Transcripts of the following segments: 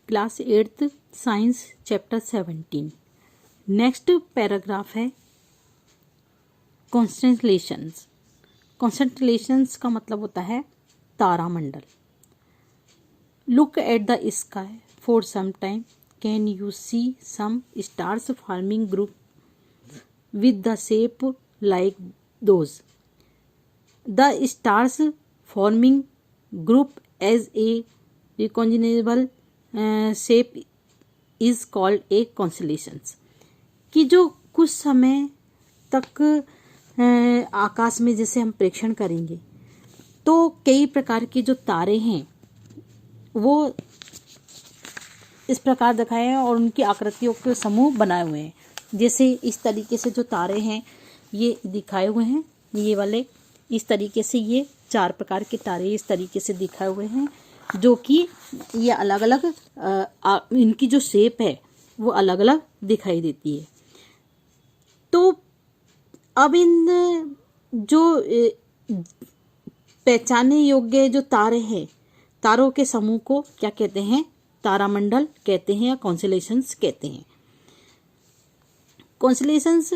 Class 8th science chapter 17। Next paragraph है constellations. Constellations का मतलब होता है तारामंडल। Look at the sky for some time, can you see some stars forming group with the shape like those. The stars forming group as a recognizable shape is called a constellations. कि जो कुछ समय तक आकाश में जैसे हम प्रेक्षण करेंगे तो कई प्रकार के जो तारे हैं वो इस प्रकार दिखाए हैं और उनकी आकृतियों के समूह बनाए हुए हैं। जैसे इस तरीके से जो तारे हैं ये दिखाए हुए हैं, ये वाले इस तरीके से ये 4 प्रकार के तारे इस तरीके से दिखाए हुए हैं, जो कि ये अलग अलग इनकी जो शेप है वो अलग अलग दिखाई देती है। तो अब इन जो पहचानने योग्य जो तारे हैं, तारों के समूह को क्या कहते हैं? तारामंडल कहते हैं या कॉन्स्टेलेशंस कहते हैं। Constellations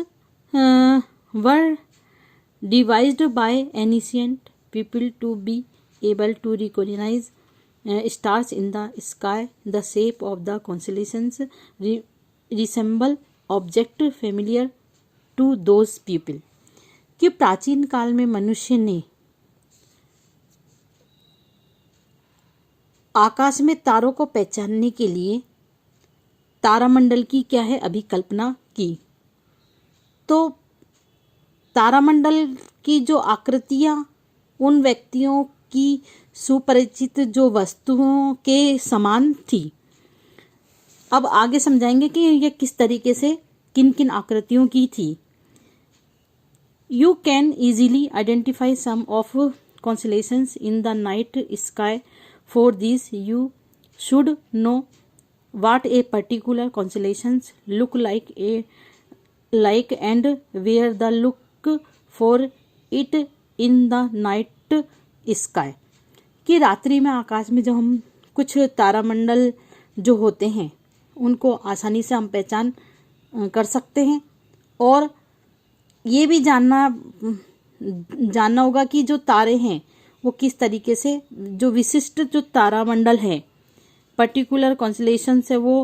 were devised by ancient people to be able to recognize stars in the sky. The shape of the constellations resemble object familiar to those people. कि प्राचीन काल में मनुष्य ने आकाश में तारों को पहचानने के लिए तारामंडल की क्या है अभिकल्पना की। तो तारामंडल की जो आकृतियाँ उन व्यक्तियों की सुपरिचित जो वस्तुओं के समान थी। अब आगे समझाएंगे कि यह किस तरीके से किन किन आकृतियों की थी। You can easily identify some of constellations in the night sky. For this you should know what a particular constellations look like and where the look for it in the night sky। कि रात्रि में आकाश में जब हम कुछ तारामंडल जो होते हैं उनको आसानी से हम पहचान कर सकते हैं और ये भी जानना होगा कि जो तारे हैं वो किस तरीके से जो विशिष्ट जो तारामंडल है पर्टिकुलर कॉन्स्टेलेशन से वो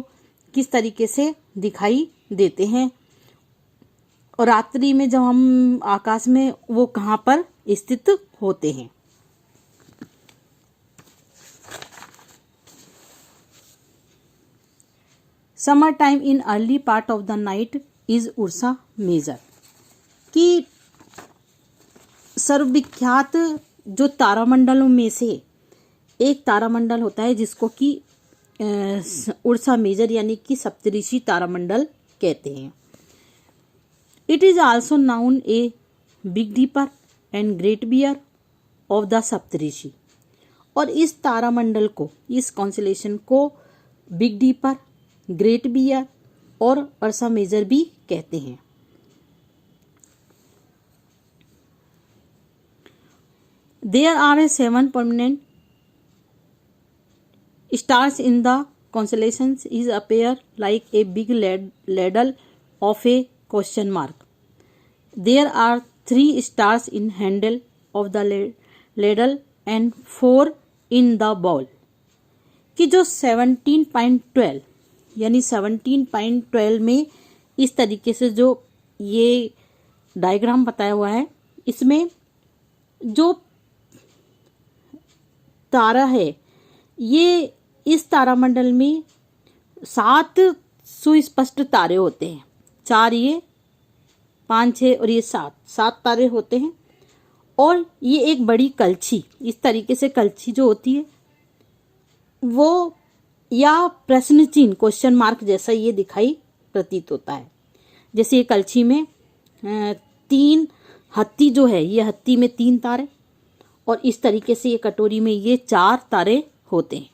किस तरीके से दिखाई देते हैं और रात्रि में जब हम आकाश में वो कहाँ पर स्थित होते हैं। Summer time in early part of the night is Ursa Major. कि सर्वविख्यात जो तारामंडलों में से एक तारामंडल होता है जिसको कि उर्सा मेजर यानी कि सप्तऋषि तारामंडल कहते हैं। It is also known a big dipper and great bear of the Saptarishi. और इस तारामंडल को, इस कॉन्स्टेलेशन को बिग डीपर, ग्रेट बियर और उर्सा मेजर भी कहते हैं। There are 7 permanent stars in the constellations is appear like a big ladle of a question mark. There are 3 stars in handle of the ladle and 4 in the bowl. कि जो 17.12 यानी 17.12 में इस तरीके से जो ये डायग्राम बताया हुआ है, इसमें जो तारा है ये इस तारामंडल में 7 सुस्पष्ट तारे होते हैं। 4 ये, 5 6 और ये 7 तारे होते हैं। और ये एक बड़ी कलछी, इस तरीके से कलछी जो होती है वो या प्रश्न चिन्ह क्वेश्चन मार्क जैसा ये दिखाई प्रतीत होता है। जैसे ये कलछी में 3 हत्ती जो है, ये हत्ती में 3 तारे और इस तरीके से ये कटोरी में ये 4 तारे होते हैं।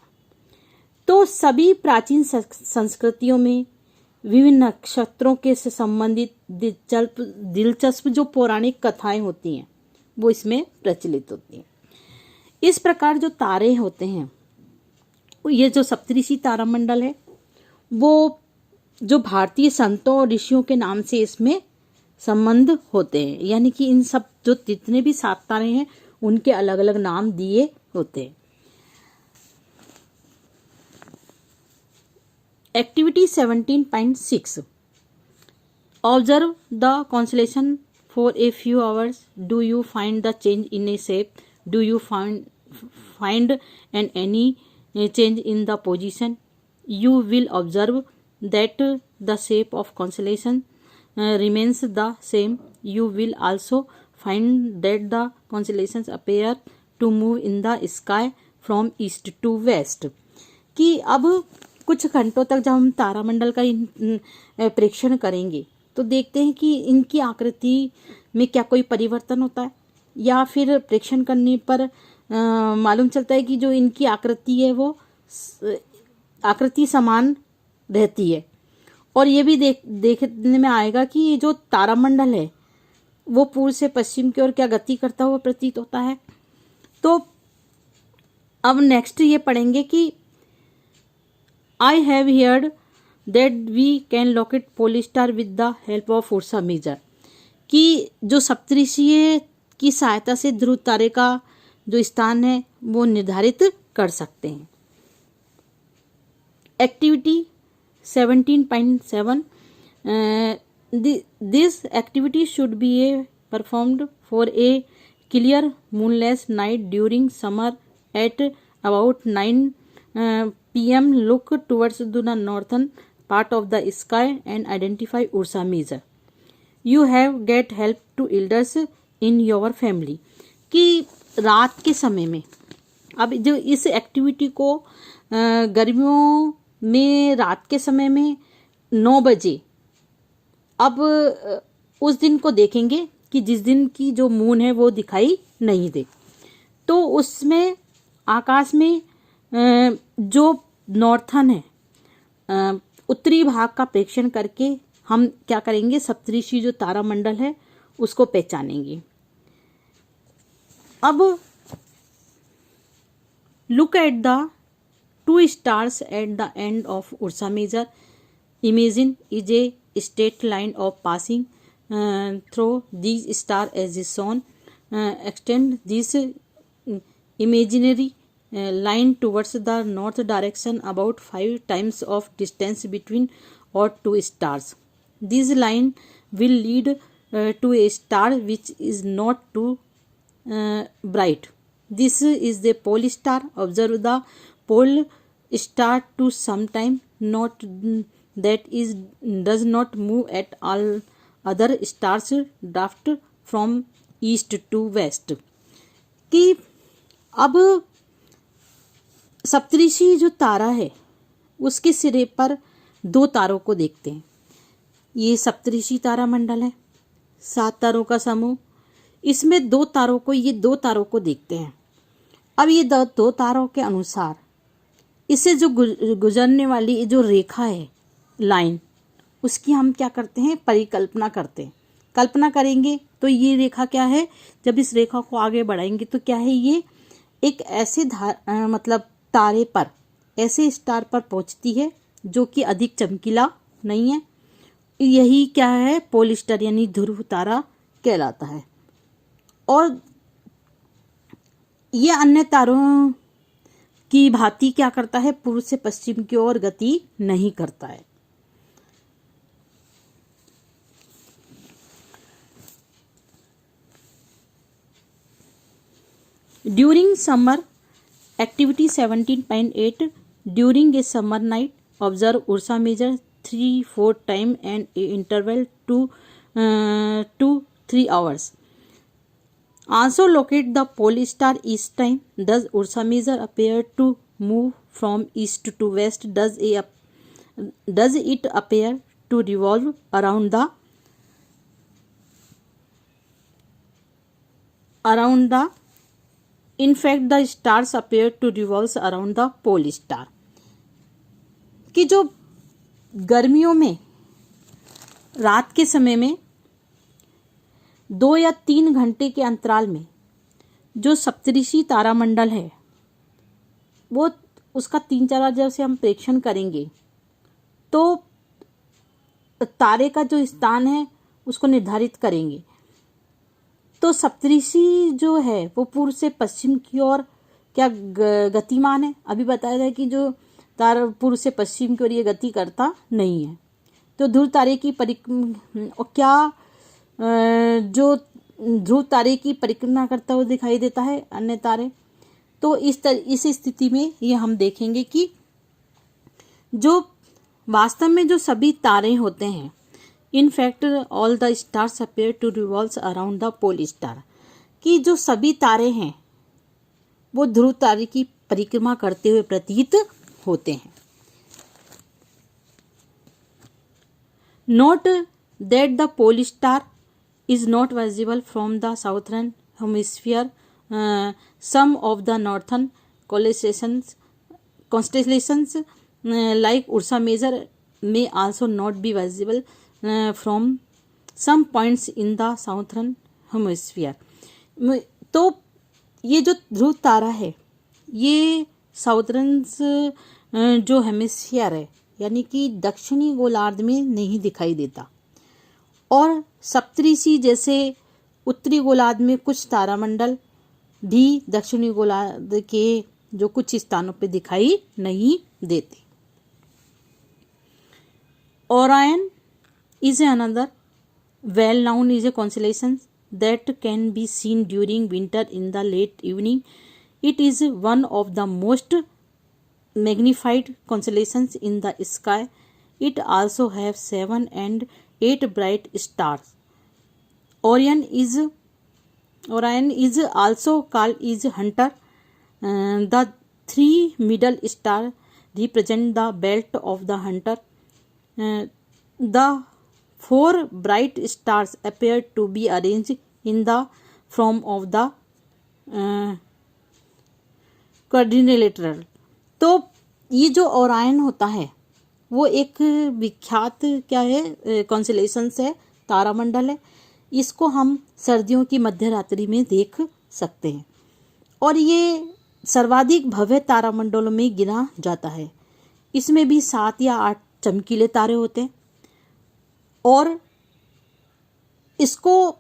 तो सभी प्राचीन संस्कृतियों में विभिन्न नक्षत्रों के से संबंधित दिलचस्प जो पौराणिक कथाएं होती हैं वो इसमें प्रचलित होती हैं। इस प्रकार जो तारे होते हैं ये जो सप्तऋषि तारामंडल है वो जो भारतीय संतों और ऋषियों के नाम से इसमें संबंध होते हैं, यानी कि इन सब जो जितने भी 7 तारे हैं उनके अलग अलग नाम दिए होते हैं। Activity 17.6 observe the constellation for a few hours. Do you find the change in A shape? Do you find an any change in the position? You will observe that the shape of constellation remains the same. You will also find that the constellations appear to move in the sky from east to west. कि अब कुछ घंटों तक जब हम तारामंडल का प्रेक्षण करेंगे तो देखते हैं कि इनकी आकृति में क्या कोई परिवर्तन होता है, या फिर प्रेक्षण करने पर मालूम चलता है कि जो इनकी आकृति है वो आकृति समान रहती है। और ये भी देखने में आएगा कि ये जो तारामंडल है वो पूर्व से पश्चिम की ओर क्या गति करता हुआ प्रतीत होता है। तो अब नेक्स्ट ये पढ़ेंगे कि I have heard that we can locate pole star with the help of Ursa Major, कि जो सप्तऋषि की सहायता से ध्रुव तारे का जो स्थान है वो निर्धारित कर सकते हैं। Activity 17.7 this activity should be A performed for a clear moonless night during summer at about 9 PM. Look towards the northern part of the sky and identify Ursa Major. You have get help to elders in your family. कि रात के समय में, अब जो इस activity को गर्मियों में रात के समय में 9 बजे अब उस दिन को देखेंगे कि जिस दिन की जो मून है वो दिखाई नहीं दे, तो उसमें आकाश में जो नॉर्थन है उत्तरी भाग का प्रेक्षण करके हम क्या करेंगे, सप्तऋषि जो तारामंडल है उसको पहचानेंगे। अब look at the 2 stars at the end of Ursa Major. Imagine is a straight line of passing through these star as is shown. Extend this imaginary line towards the north direction about 5 times of distance between or 2 stars. This line will lead to a star which is not too bright. This is the pole star. Observe the pole star to sometime not that is does not move at all. Other stars drift from east to west. कि अब सप्तऋषि जो तारा है उसके सिरे पर 2 तारों को देखते हैं। ये सप्तऋषि तारामंडल है, 7 तारों का समूह। इसमें 2 तारों को, ये 2 तारों को देखते हैं। अब ये 2 तारों के अनुसार इससे जो गुजरने वाली जो रेखा है, लाइन, उसकी हम क्या करते हैं, परिकल्पना करते हैं। कल्पना करेंगे तो ये रेखा क्या है, जब इस रेखा को आगे बढ़ाएंगे तो क्या है, ये एक ऐसे मतलब तारे पर, ऐसे स्टार पर पहुंचती है जो कि अधिक चमकीला नहीं है। यही क्या है, पोल स्टार यानी ध्रुव तारा कहलाता है। और ये अन्य तारों की भांति क्या करता है, पूर्व से पश्चिम की ओर गति नहीं करता है। During summer, activity 17.8 during a summer night observe Ursa Major 3-4 time and interval 2 to 3 hours. Also locate the pole star each time. Does Ursa Major appear to move from east to west? Does it appear to revolve around the in fact the stars appear to revolve around the pole star. कि जो गर्मियों में रात के समय में 2 या 3 घंटे के अंतराल में जो सप्तऋषि तारामंडल है वो उसका 3-4 बार जब से हम प्रेक्षण करेंगे तो तारे का जो स्थान है उसको निर्धारित करेंगे। तो सप्तऋषि जो है वो पूर्व से पश्चिम की ओर क्या गतिमान है। अभी बताया था कि जो तारा पूर्व से पश्चिम की ओर ये गति करता नहीं है। तो ध्रुव तारे की जो ध्रुव तारे की परिक्रमा करता हुआ दिखाई देता है अन्य तारे। तो इस स्थिति में ये हम देखेंगे कि जो वास्तव में जो सभी तारे होते हैं, in fact all the stars appear to revolve around the pole star, कि जो सभी तारे हैं वो ध्रुव तारे की परिक्रमा करते हुए प्रतीत होते हैं। Note that the pole star is not visible from the southern hemisphere. Some of the northern constellations like Ursa Major may also not be visible from some points in the southern hemisphere. तो ये जो ध्रुव तारा है ये southern जो hemisphere है यानी कि दक्षिणी गोलार्ध में नहीं दिखाई देता, और सप्तऋषि जैसे उत्तरी गोलार्ध में कुछ तारामंडल भी दक्षिणी गोलार्ध के जो कुछ स्थानों पे दिखाई नहीं देते। Orion is another well known is a constellation that can be seen during winter in the late evening. It is one of the most magnified constellations in the sky. It also has 7 and 8 bright stars. Orion is also called is Hunter. The 3 middle stars represent the belt of the Hunter. The 4 bright stars appear to be arranged in the form of the quadrilateral. तो ये जो Orion होता है वो एक विख्यात क्या है कॉन्स्टेलेशंस है, तारामंडल है। इसको हम सर्दियों की मध्य रात्रि में देख सकते हैं और ये सर्वाधिक भव्य तारामंडलों में गिना जाता है। इसमें भी 7 या 8 चमकीले तारे होते हैं और इसको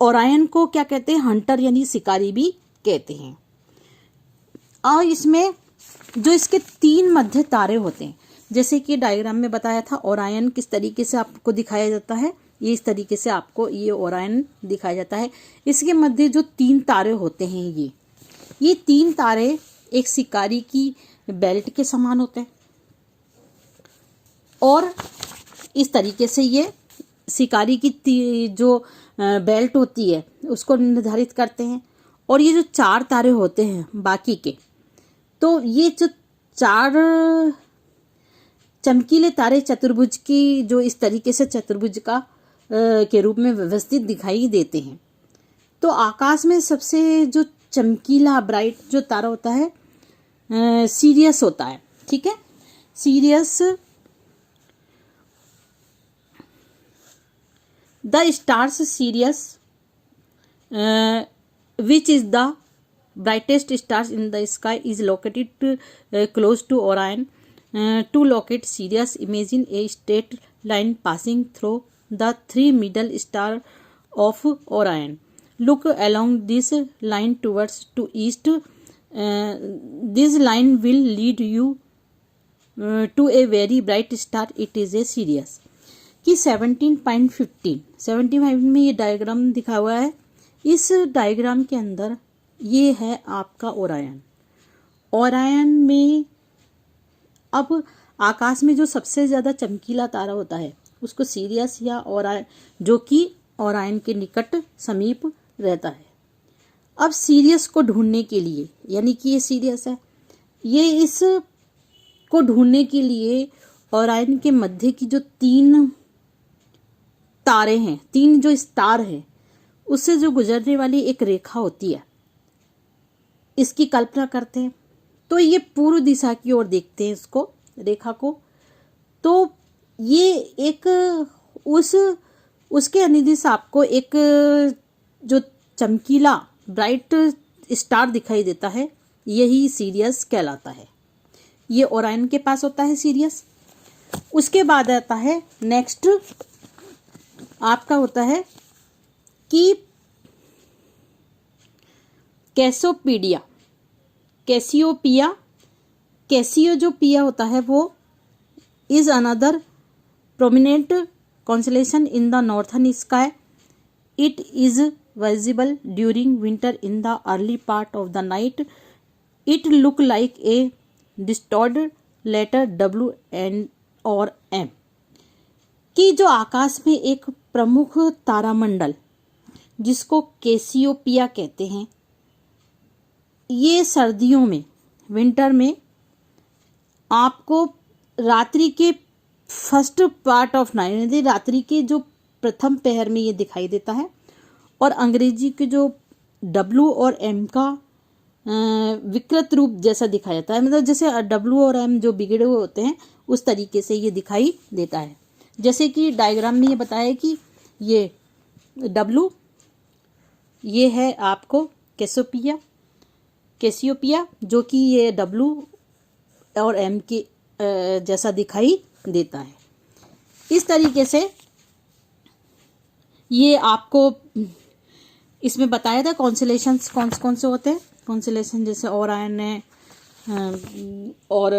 ओरायन को क्या कहते हैं, हंटर यानी शिकारी भी कहते हैं। और इसमें जो इसके 3 मध्य तारे होते हैं, जैसे कि डायग्राम में बताया था ओरायन किस तरीके से आपको दिखाया जाता है, ये इस तरीके से आपको ये ओरायन दिखाया जाता है। इसके मध्य जो 3 तारे होते हैं ये 3 तारे एक शिकारी की बेल्ट के समान होते हैं और इस तरीके से ये शिकारी की जो बेल्ट होती है उसको निर्धारित करते हैं। और ये जो 4 तारे होते हैं बाकी के, तो ये जो 4 चमकीले तारे चतुर्भुज की जो इस तरीके से चतुर्भुज का के रूप में व्यवस्थित दिखाई देते हैं। तो आकाश में सबसे जो चमकीला ब्राइट जो तारा होता है सीरियस होता है, ठीक है। Serious the stars serious which is the brightest stars in the sky is located close to Orion. To locate Sirius, imagine a straight line passing through the 3 middle stars of Orion. Look along this line towards to east. This line will lead you to a very bright star. It is a Sirius. कि 17.15 में ये diagram दिखा हुआ है। इस diagram के अंदर ये है आपका ओरायन। ओरायन में अब आकाश में जो सबसे ज़्यादा चमकीला तारा होता है उसको सीरियस या ओरायन, जो कि ओरायन के निकट समीप रहता है। अब सीरियस को ढूंढने के लिए, यानी कि ये सीरियस है, ये इस को ढूंढने के लिए ओरायन के मध्य की जो 3 तारे हैं, 3 जो स्टार हैं, उससे जो गुजरने वाली एक रेखा होती है, इसकी कल्पना करते हैं। तो ये पूर्व दिशा की ओर देखते हैं इसको, रेखा को। तो ये एक उसके अनिदिश आपको एक जो चमकीला ब्राइट स्टार दिखाई देता है, यही सीरियस कहलाता है। ये ओरायन के पास होता है सीरियस। उसके बाद आता है नेक्स्ट आपका होता है कि कैसोपीडिया, कैसियोपिया। कैसियो जो पिया होता है वो is another prominent constellation in the northern sky. It is visible during winter in the early part of the night. It look like a distorted letter W and और M। कि जो आकाश में एक प्रमुख तारामंडल जिसको कैसियोपिया कहते हैं, ये सर्दियों में, विंटर में आपको रात्रि के फर्स्ट पार्ट ऑफ नाइट, रात्रि के जो प्रथम पहर में ये दिखाई देता है। और अंग्रेजी के जो W और M का विकृत रूप जैसा दिखाया जाता है, मतलब जैसे W और M जो बिगड़े हुए होते हैं उस तरीके से ये दिखाई देता है। जैसे कि डायग्राम में ये बताया है कि ये W, ये है आपको कैसियोपिया जो कि ये W और M के जैसा दिखाई देता है। इस तरीके से ये आपको इसमें बताया था कॉन्स्टेलेशंस कौन कौन से होते हैं। कॉन्स्टेलेशन जैसे ओरायन है और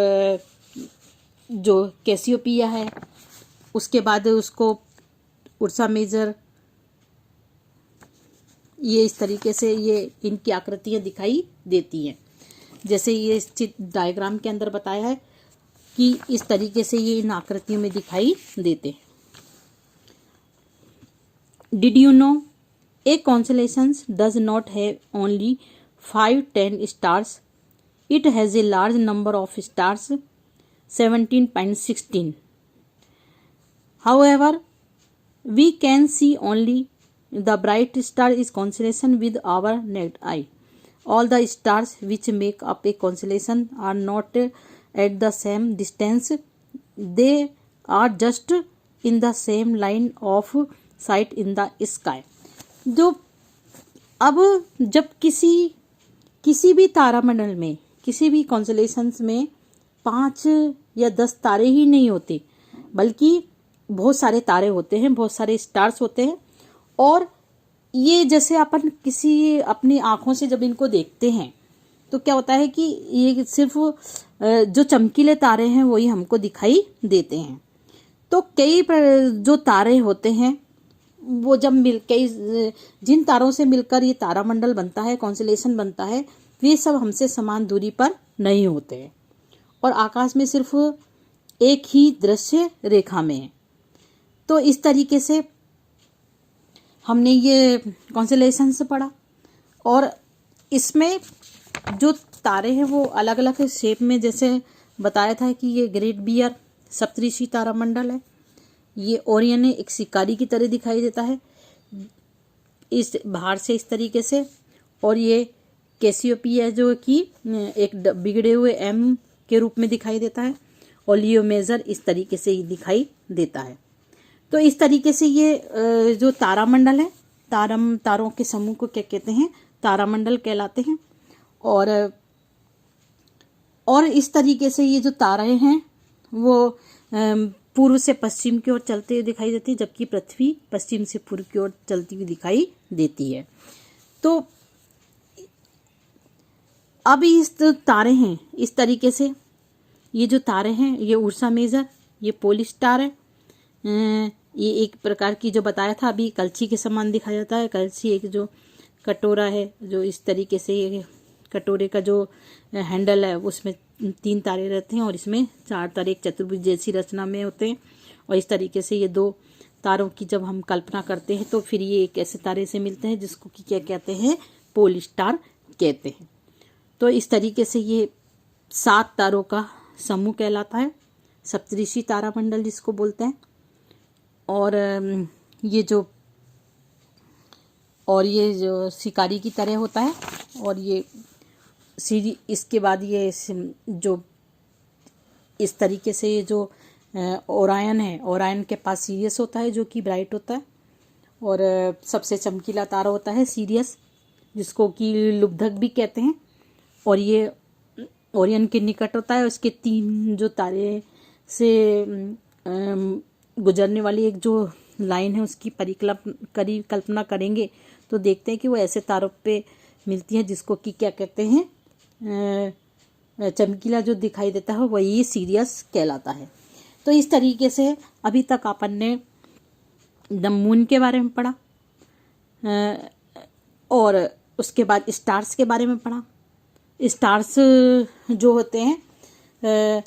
जो कैसियोपिया है, उसके बाद उसको उर्सा मेजर, ये इस तरीके से ये इनकी आकृतियाँ दिखाई देती हैं। जैसे ये डायग्राम के अंदर बताया है कि इस तरीके से ये इन आकृतियों में दिखाई देते हैं। Did you know A constellation does not have only 5-10 stars, it has a large number of stars 17.16। However, we can see only the bright star is constellation with our naked eye. All the stars which make up a constellation are not at the same distance. They are just in the same line of sight in the sky. जो अब जब किसी भी तारामंडल में, किसी भी constellations में 5 या 10 तारे ही नहीं होते, बल्कि बहुत सारे तारे होते हैं, बहुत सारे स्टार्स होते हैं। और ये जैसे अपन किसी अपनी आँखों से जब इनको देखते हैं तो क्या होता है कि ये सिर्फ जो चमकीले तारे हैं वही हमको दिखाई देते हैं। तो कई जो तारे होते हैं वो जब जिन तारों से मिलकर ये तारामंडल बनता है, कॉन्स्टेलेशन बनता है, वे सब हमसे समान दूरी पर नहीं होते हैं और आकाश में सिर्फ एक ही दृश्य रेखा में है। तो इस तरीके से हमने ये कॉन्स्टेलेशन से पढ़ा और इसमें जो तारे हैं वो अलग अलग शेप में, जैसे बताया था कि ये ग्रेट बियर सप्तऋषि तारामंडल है, ये ओरियन एक शिकारी की तरह दिखाई देता है इस बाहर से इस तरीके से, और ये कैसियोपिया जो कि एक बिगड़े हुए M के रूप में दिखाई देता है, और लियो मेजर इस तरीके से ही दिखाई देता है। तो इस तरीके से ये जो तारामंडल है, तारों के समूह को क्या कहते हैं, तारामंडल कहलाते हैं। और इस तरीके से ये जो तारे हैं वो पूर्व से पश्चिम की ओर चलते हुए दिखाई देती है, जबकि पृथ्वी पश्चिम से पूर्व की ओर चलती हुई दिखाई देती है। तो अब इस तारे हैं इस तरीके से, ये जो तारे हैं ये उर्सा मेजर, ये पोल स्टार है, ये एक प्रकार की जो बताया था अभी कलछी के समान दिखाया जाता है। कलछी एक जो कटोरा है, जो इस तरीके से ये कटोरे का जो हैंडल है उसमें 3 तारे रहते हैं और इसमें 4 तारे एक चतुर्भुज जैसी रचना में होते हैं। और इस तरीके से ये 2 तारों की जब हम कल्पना करते हैं तो फिर ये एक ऐसे तारे से मिलते हैं जिसको कि क्या कहते हैं, पोल स्टार कहते हैं। तो इस तरीके से ये 7 तारों का समूह कहलाता है, सप्तऋषि तारामंडल जिसको बोलते हैं। और ये जो शिकारी की तरह होता है, और ये इसके बाद ये जो इस तरीके से ये जो ओरायन है, ओरायन के पास सीरियस होता है जो कि ब्राइट होता है, और सबसे चमकीला तारा होता है सीरियस जिसको कि लुब्धक भी कहते हैं। और ये ओरियन के निकट होता है। उसके 3 जो तारे से गुजरने वाली एक जो लाइन है उसकी परिकल्पना करेंगे तो देखते हैं कि वो ऐसे तारों पे मिलती है जिसको कि क्या कहते हैं, चमकीला जो दिखाई देता है वही सीरियस कहलाता है। तो इस तरीके से अभी तक अपन ने द मून के बारे में पढ़ा और उसके बाद स्टार्स के बारे में पढ़ा। स्टार्स जो होते हैं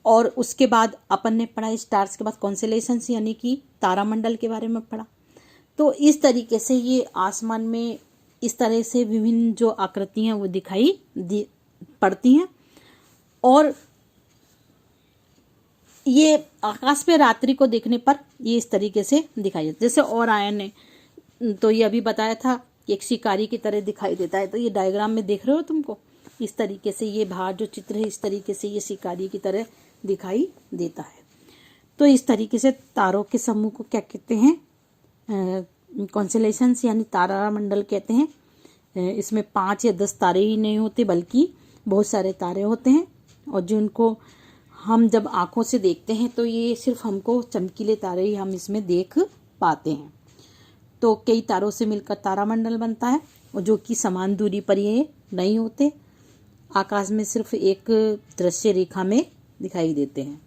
और उसके बाद अपन ने पढ़ा स्टार्स के बाद कॉन्स्टेलेशंस यानी कि तारामंडल के बारे में पढ़ा। तो इस तरीके से ये आसमान में इस तरह से विभिन्न जो आकृतियाँ वो दिखाई पड़ती हैं और ये आकाश पे रात्रि को देखने पर ये इस तरीके से दिखाई देता है। जैसे ओरायन ने तो ये अभी बताया था कि एक शिकारी की तरह दिखाई देता है। तो ये डायग्राम में देख रहे हो तुमको, इस तरीके से ये बाहर जो चित्र है इस तरीके से ये शिकारी की तरह दिखाई देता है। तो इस तरीके से तारों के समूह को क्या कहते हैं, कॉन्स्टेलेशंस यानी तारामंडल कहते हैं। इसमें 5 या 10 तारे ही नहीं होते बल्कि बहुत सारे तारे होते हैं और जिनको हम जब आँखों से देखते हैं तो ये सिर्फ हमको चमकीले तारे ही हम इसमें देख पाते हैं। तो कई तारों से मिलकर तारामंडल बनता है और जो कि समान दूरी पर ये नहीं होते, आकाश में सिर्फ एक दृश्य रेखा में दिखाई देते हैं।